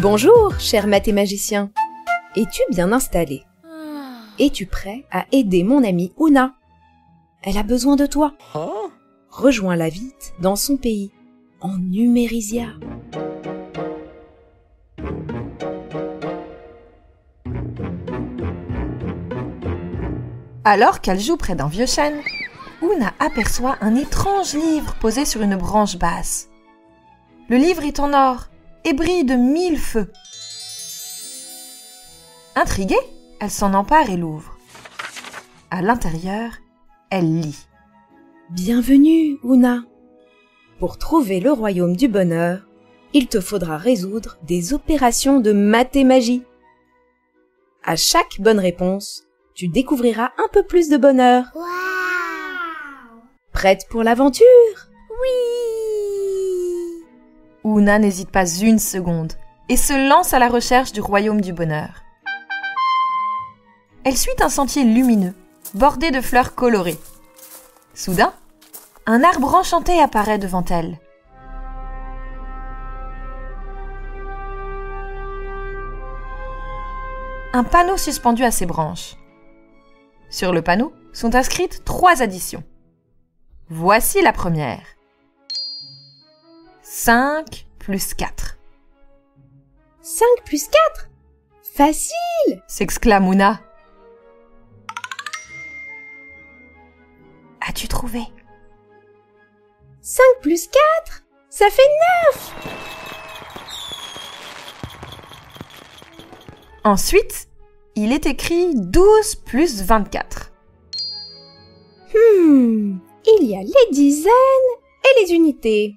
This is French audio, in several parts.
Bonjour, cher mathémagicien. Es-tu bien installé? Es-tu prêt à aider mon amie Oona? Elle a besoin de toi. Rejoins-la vite dans son pays, en Numérisia. Alors qu'elle joue près d'un vieux chêne, Oona aperçoit un étrange livre posé sur une branche basse. Le livre est en or et brille de 1000 feux. Intriguée, elle s'en empare et l'ouvre. À l'intérieur, elle lit. Bienvenue, Oona. Pour trouver le royaume du bonheur, il te faudra résoudre des opérations de mathémagie. À chaque bonne réponse, tu découvriras un peu plus de bonheur. Wow! Prête pour l'aventure? Oui! Oona n'hésite pas une seconde et se lance à la recherche du royaume du bonheur. Elle suit un sentier lumineux, bordé de fleurs colorées. Soudain, un arbre enchanté apparaît devant elle. Un panneau suspendu à ses branches. Sur le panneau sont inscrites 3 additions. Voici la première. 5 plus 4. 5 plus 4? Facile! S'exclame Oona. As-tu trouvé? 5 plus 4? Ça fait 9! Ensuite, il est écrit 12 plus 24. Il y a les dizaines et les unités.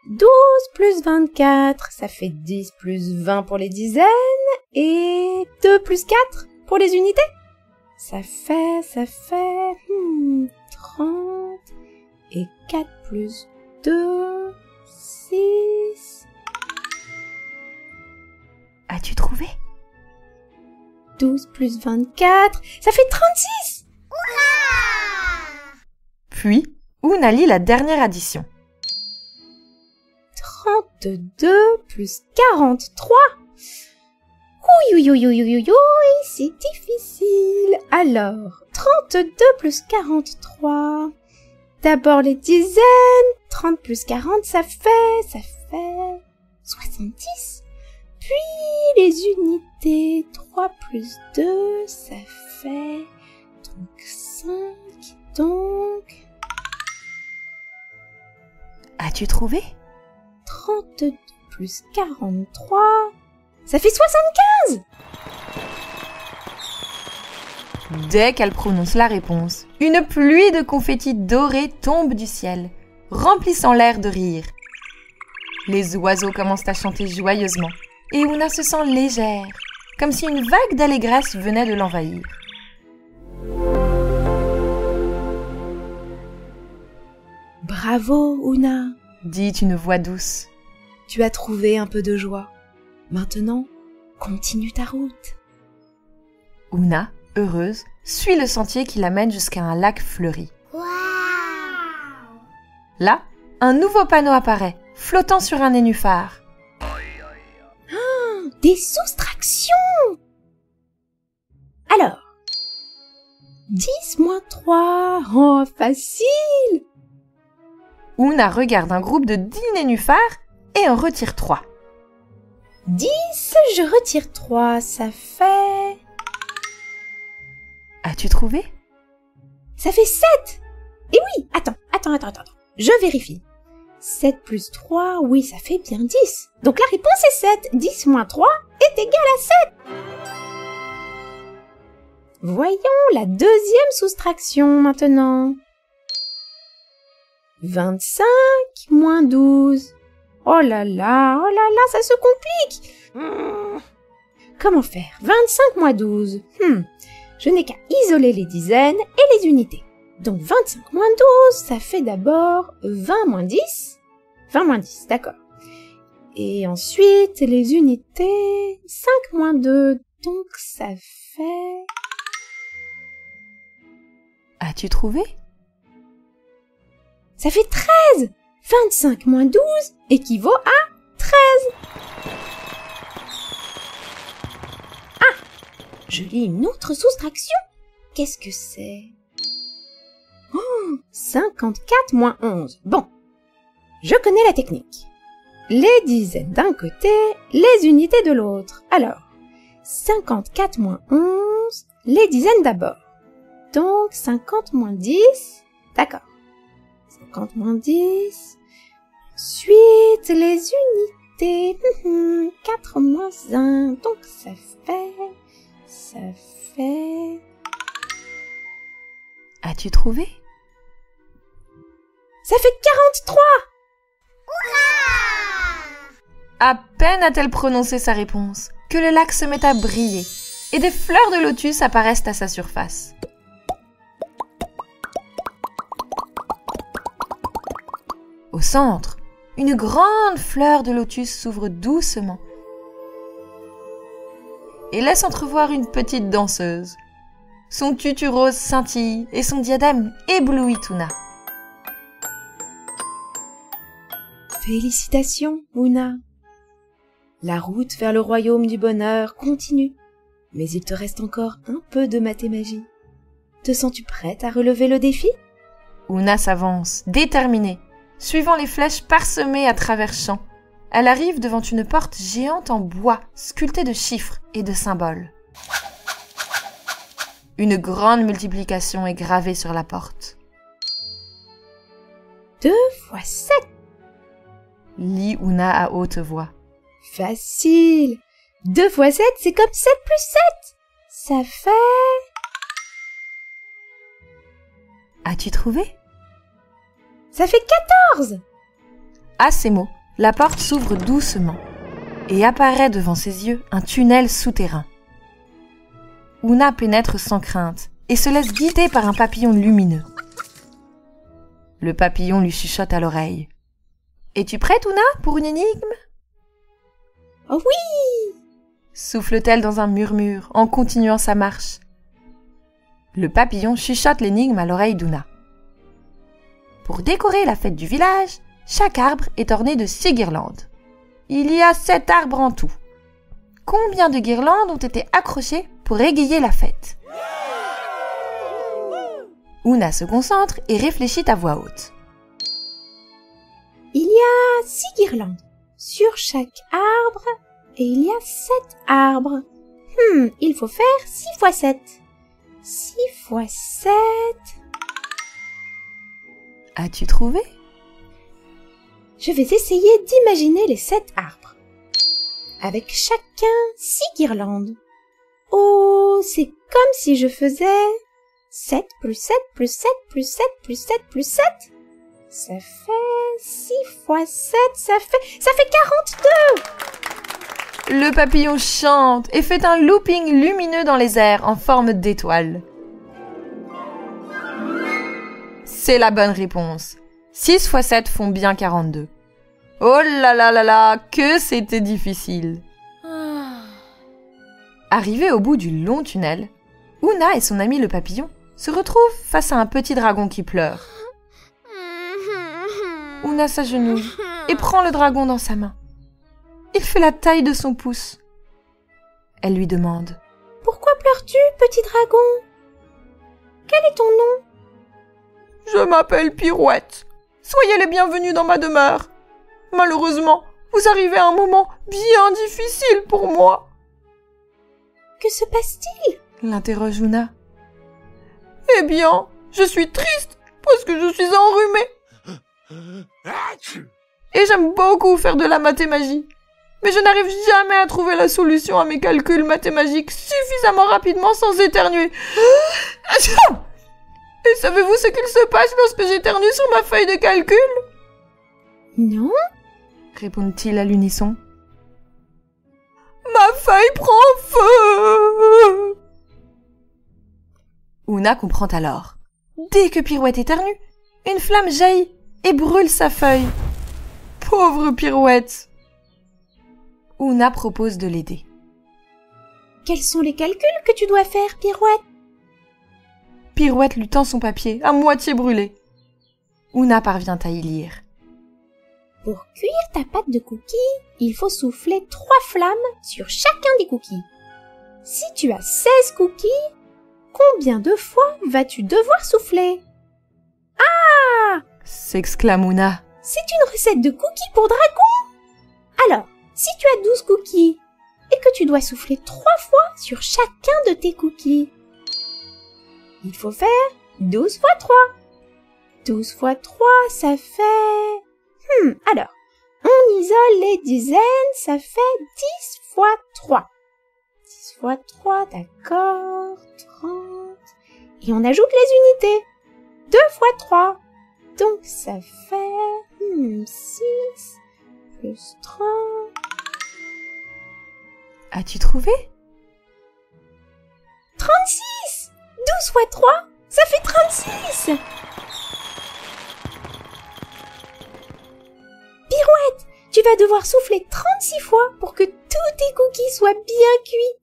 12 plus 24, ça fait 10 plus 20 pour les dizaines et 2 plus 4 pour les unités. Ça fait 30 et 4 plus 2, 6. As-tu trouvé? 12 plus 24, ça fait 36. Puis, Oona lit la dernière addition. 32 plus 43. Oui, c'est difficile. Alors, 32 plus 43. D'abord les dizaines. 30 plus 40, ça fait 70. Puis les unités. 3 plus 2, ça fait donc 5. Donc, As-tu trouvé? 32 plus 43, ça fait 75! Dès qu'elle prononce la réponse, une pluie de confettis dorés tombe du ciel, remplissant l'air de rire. Les oiseaux commencent à chanter joyeusement, et Oona se sent légère, comme si une vague d'allégresse venait de l'envahir. Bravo, Oona! Dit une voix douce. Tu as trouvé un peu de joie. Maintenant, continue ta route. Oona, heureuse, suit le sentier qui l'amène jusqu'à un lac fleuri. Wow! Là, un nouveau panneau apparaît, flottant sur un nénuphar. Des soustractions! Alors, 10 moins 3, oh, facile! Oona regarde un groupe de 10 nénuphars et en retire 3. 10, je retire 3, ça fait... As-tu trouvé? Ça fait 7! Et oui, attends. Je vérifie. 7 plus 3, oui, ça fait bien 10. Donc la réponse est 7. 10 moins 3 est égal à 7. Voyons la deuxième soustraction maintenant. 25 moins 12. Oh là là, ça se complique. Comment faire? 25 moins 12. Je n'ai qu'à isoler les dizaines et les unités. Donc 25 moins 12, ça fait d'abord 20 moins 10. 20 moins 10, d'accord. Et ensuite, les unités, 5 moins 2, donc ça fait... As-tu trouvé? Ça fait 13. 25 moins 12 équivaut à 13. je lis une autre soustraction. Qu'est-ce que c'est? 54 moins 11. Bon, je connais la technique. Les dizaines d'un côté, les unités de l'autre. Alors, 54 moins 11, les dizaines d'abord. Donc, 50 moins 10, d'accord. 50 moins 10, ensuite les unités. 4 moins 1, donc ça fait... As-tu trouvé? Ça fait 43! À peine a-t-elle prononcé sa réponse que le lac se met à briller et des fleurs de lotus apparaissent à sa surface. Au centre, une grande fleur de lotus s'ouvre doucement et laisse entrevoir une petite danseuse. Son tutu rose scintille et son diadème éblouit Oona. Félicitations, Oona. La route vers le royaume du bonheur continue, mais il te reste encore un peu de mathémagie. Te sens-tu prête à relever le défi? Oona s'avance, déterminée, suivant les flèches parsemées à travers champs. Elle arrive devant une porte géante en bois, sculptée de chiffres et de symboles. Une grande multiplication est gravée sur la porte. 2 fois 7. Lit Oona à haute voix. Facile. 2 fois 7, c'est comme 7 plus 7. Ça fait... As-tu trouvé? Ça fait 14. À ces mots, la porte s'ouvre doucement et apparaît devant ses yeux un tunnel souterrain. Oona pénètre sans crainte et se laisse guider par un papillon lumineux. Le papillon lui chuchote à l'oreille. « Es-tu prête, Oona, pour une énigme ?» « Oh oui !» souffle-t-elle dans un murmure en continuant sa marche. Le papillon chuchote l'énigme à l'oreille d'Oona. Pour décorer la fête du village, chaque arbre est orné de 6 guirlandes. Il y a 7 arbres en tout. Combien de guirlandes ont été accrochées pour égayer la fête? Oona se concentre et réfléchit à voix haute. Il y a 6 guirlandes sur chaque arbre et il y a 7 arbres. Il faut faire 6 fois 7. 6 fois 7... As-tu trouvé? Je vais essayer d'imaginer les 7 arbres. Avec chacun 6 guirlandes. Oh, c'est comme si je faisais 7 plus 7 plus 7 plus 7 plus 7 plus 7. Ça fait 6 fois 7, ça fait 42! Le papillon chante et fait un looping lumineux dans les airs en forme d'étoile. C'est la bonne réponse. 6 fois 7 font bien 42. Oh là là là là, que c'était difficile. Arrivés au bout du long tunnel, Oona et son ami le papillon se retrouvent face à un petit dragon qui pleure. Oona s'agenouille et prend le dragon dans sa main. Il fait la taille de son pouce. Elle lui demande « Pourquoi pleures-tu, petit dragon? Quel est ton nom? » « Je m'appelle Pirouette. Soyez les bienvenus dans ma demeure. Malheureusement, vous arrivez à un moment bien difficile pour moi. » « Que se passe-t-il » l'interroge Oona. « Eh bien, je suis triste parce que je suis enrhumée. Et j'aime beaucoup faire de la mathémagie. Mais je n'arrive jamais à trouver la solution à mes calculs mathématiques suffisamment rapidement sans éternuer. Et savez-vous ce qu'il se passe lorsque j'éternue sur ma feuille de calcul? » Non, répondent-ils à l'unisson. Ma feuille prend feu! Oona comprend alors. Dès que Pirouette éternue, une flamme jaillit et brûle sa feuille. Pauvre Pirouette! Oona propose de l'aider. Quels sont les calculs que tu dois faire, Pirouette? Pirouette lui tend son papier, à moitié brûlé. Oona parvient à y lire. Pour cuire ta pâte de cookies, il faut souffler 3 flammes sur chacun des cookies. Si tu as 16 cookies, combien de fois vas-tu devoir souffler? Ah! S'exclame Oona. C'est une recette de cookies pour dragon! Alors, si tu as 12 cookies et que tu dois souffler 3 fois sur chacun de tes cookies, il faut faire 12 fois 3. 12 fois 3, ça fait... alors, on isole les dizaines, ça fait 10 fois 3. 10 fois 3, d'accord, 30. Et on ajoute les unités. 2 fois 3. Donc ça fait 6 plus 30. As-tu trouvé? 36! 12 fois 3, ça fait 36! Pirouette, tu vas devoir souffler 36 fois pour que tous tes cookies soient bien cuits.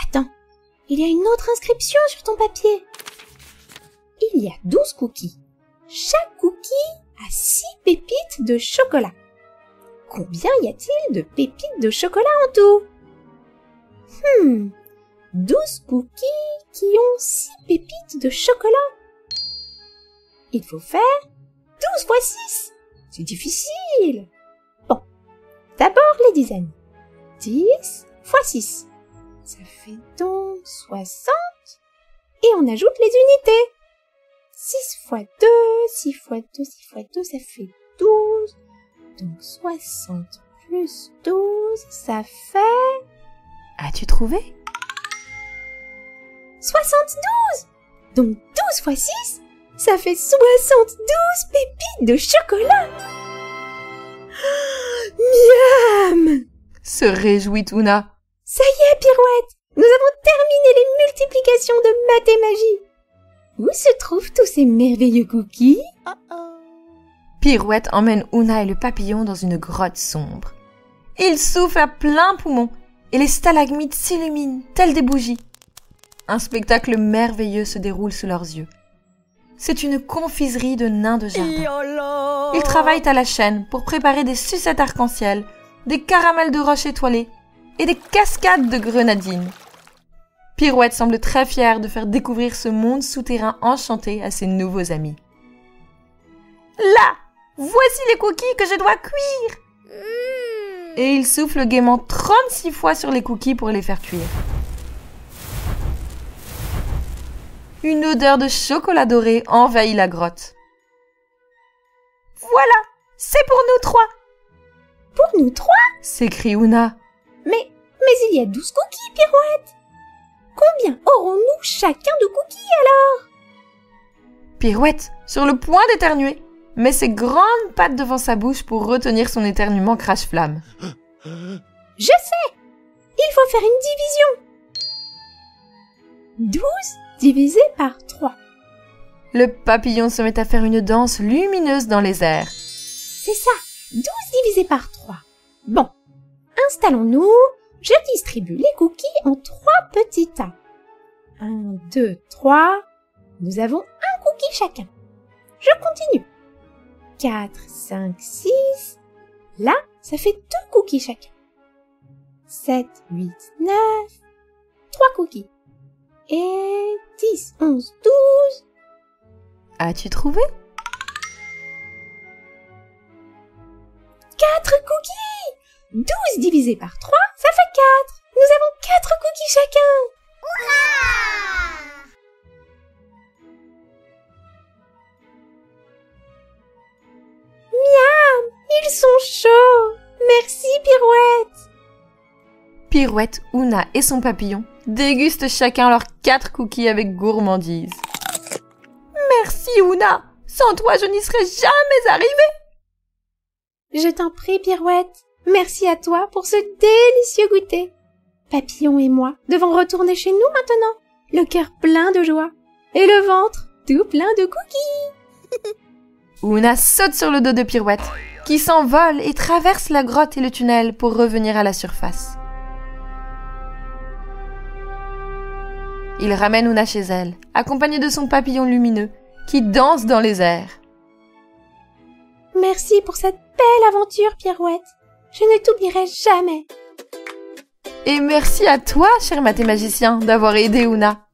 Attends, il y a une autre inscription sur ton papier. Il y a 12 cookies. Chaque cookie a 6 pépites de chocolat. Combien y a-t-il de pépites de chocolat en tout? 12 cookies qui ont 6 pépites de chocolat. Il faut faire 12 fois 6. C'est difficile. Bon, d'abord les dizaines. 10 fois 6. Ça fait donc 60. Et on ajoute les unités. 6 fois 2, 6 fois 2, 6 fois 2, ça fait 12. Donc 60 plus 12, ça fait... As-tu trouvé? 72! Donc 12 fois 6, ça fait 72 pépites de chocolat! Miam! Se réjouit Oona. Ça y est, Pirouette! Nous avons terminé les multiplications de maths et magie! Où se trouvent tous ces merveilleux cookies? Pirouette emmène Oona et le papillon dans une grotte sombre. Il souffle à plein poumon et les stalagmites s'illuminent telles des bougies. Un spectacle merveilleux se déroule sous leurs yeux. C'est une confiserie de nains de jardin. Ils travaillent à la chaîne pour préparer des sucettes arc-en-ciel, des caramels de roche étoilés et des cascades de grenadines. Pirouette semble très fière de faire découvrir ce monde souterrain enchanté à ses nouveaux amis. Là, voici les cookies que je dois cuire. Et il souffle gaiement 36 fois sur les cookies pour les faire cuire. Une odeur de chocolat doré envahit la grotte. Voilà, c'est pour nous 3. Pour nous 3? S'écrie Oona. Mais il y a 12 cookies, Pirouette. Combien aurons-nous chacun de cookies alors? Pirouette, sur le point d'éternuer, met ses grandes pattes devant sa bouche pour retenir son éternuement crache-flamme. Je sais! Il faut faire une division. 12 divisé par 3. Le papillon se met à faire une danse lumineuse dans les airs. C'est ça, 12 divisé par 3. Bon, installons-nous. Je distribue les cookies en 3 petits tas. 1, 2, 3. Nous avons un cookie chacun. Je continue. 4, 5, 6. Là, ça fait 2 cookies chacun. 7, 8, 9. 3 cookies. Et 10, 11, 12. As-tu trouvé? 4 cookies! 12 divisé par 3, ça fait 4. Nous avons 4 cookies chacun. Miam! Ils sont chauds. Merci, Pirouette. Pirouette, Oona et son papillon dégustent chacun leurs 4 cookies avec gourmandise. Merci, Oona. Sans toi, je n'y serais jamais arrivée. Je t'en prie, Pirouette. Merci à toi pour ce délicieux goûter. Papillon et moi devons retourner chez nous maintenant, le cœur plein de joie et le ventre tout plein de cookies. Oona saute sur le dos de Pirouette, qui s'envole et traverse la grotte et le tunnel pour revenir à la surface. Il ramène Oona chez elle, accompagnée de son papillon lumineux, qui danse dans les airs. Merci pour cette belle aventure, Pirouette. Je ne t'oublierai jamais. Et merci à toi, cher mathémagicien, d'avoir aidé Ouna.